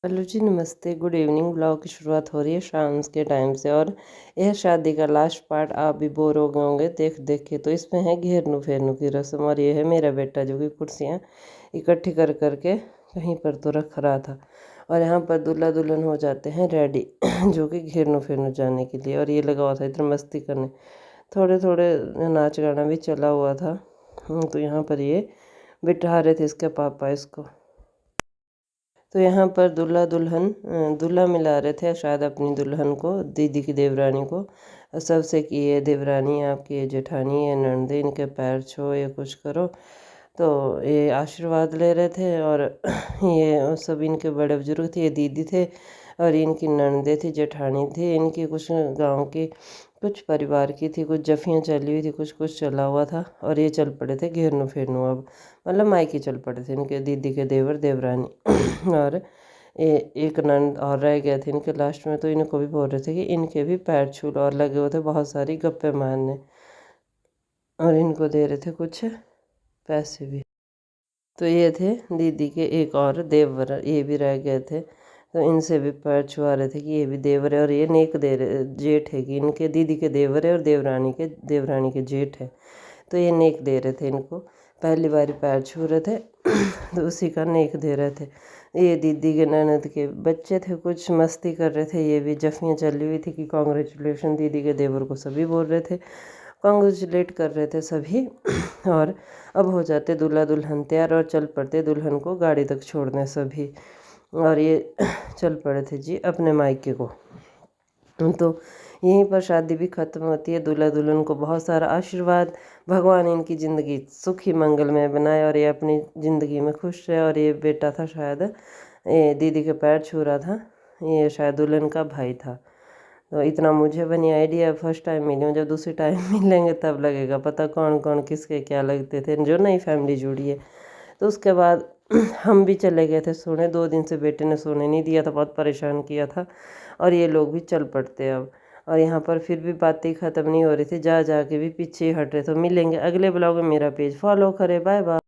Hello जी, नमस्ते, good evening. Blog की शुरुआत हो रही है शाम के टाइम से। और यह शादी का लास्ट पार्ट। आप भी बोर हो गए होंगे देख देख के। तो इसमें है घेरनू फेरनू की रस्म। और ये है मेरा बेटा जो कि कुर्सियाँ इकट्ठी कर करके कहीं पर तो रख रहा था। और यहाँ पर दूल्हा दुल्हन हो जाते हैं रेडी जो कि घेरनू फेरनू जाने के लिए। और ये लगा हुआ था इधर मस्ती करने। थोड़े थोड़े नाच गाना भी चला हुआ था। तो यहाँ पर ये बिठा रहे थे इसके पापा इसको। तो यहाँ पर दूल्हा मिला रहे थे शायद अपनी दुल्हन को, दीदी की देवरानी को। सबसे कि ये देवरानी आपकी, ये जेठानी, ये नंदे, इनके पैर छो, ये कुछ करो। तो ये आशीर्वाद ले रहे थे। और ये सब इनके बड़े बुजुर्ग थे, ये दीदी थे और इनकी नंदे थी, जेठानी थी इनकी, कुछ गांव की, कुछ परिवार की थी, कुछ जफियाँ चली हुई थी, कुछ कुछ चला हुआ था। और ये चल पड़े थे घेरनू फेरनू। अब मतलब मायके चल पड़े थे इनके दीदी के देवर देवरानी और ये एक नंद और रह गए थे इनके लास्ट में। तो इनको भी बोल रहे थे कि इनके भी पैर छू लो। और लगे हुए थे बहुत सारी गप्पे मारने और इनको दे रहे थे कुछ पैसे भी। तो ये थे दीदी के एक और देवर, ये भी रह गए थे। तो इनसे भी पैर छुआ रहे थे कि ये भी देवर है और ये नेक दे रहे जेठ है, कि इनके दीदी के देवर है और देवरानी के जेठ है। तो ये नेक दे रहे थे इनको, पहली बार पैर छू रहे थे तो उसी का नेक दे रहे थे। ये दीदी के ननद के बच्चे थे, कुछ मस्ती कर रहे थे। ये भी जफियाँ चली हुई थी कि कॉन्ग्रेचुलेशन, दीदी के देवर को सभी बोल रहे थे, कॉन्ग्रेचुलेट कर रहे थे सभी। और अब हो जाते दूल्हा दुल्हन तैयार और चल पड़ते दुल्हन को गाड़ी तक छोड़ने सभी। और ये चल पड़े थे जी अपने मायके को। तो यहीं पर शादी भी ख़त्म होती है। दूल्हा दुल्हन को बहुत सारा आशीर्वाद, भगवान इनकी ज़िंदगी सुखी मंगलमय बनाए और ये अपनी ज़िंदगी में खुश रहे। और ये बेटा था शायद, ये दीदी के पैर छू रहा था, ये शायद दुल्हन का भाई था। तो इतना मुझे बनी आइडिया, फर्स्ट टाइम मिली हूँ। जब दूसरी टाइम मिलेंगे तब लगेगा पता कौन कौन किसके क्या लगते थे, जो नई फैमिली जुड़ी है। तो उसके बाद हम भी चले गए थे सोने। 2 दिन से बेटे ने सोने नहीं दिया था, बहुत परेशान किया था। और ये लोग भी चल पड़ते अब। और यहाँ पर फिर भी बातें ख़त्म नहीं हो रही थी, जा जा के भी पीछे हट रहे। तो मिलेंगे अगले ब्लॉग में। मेरा पेज फॉलो करें। Bye bye.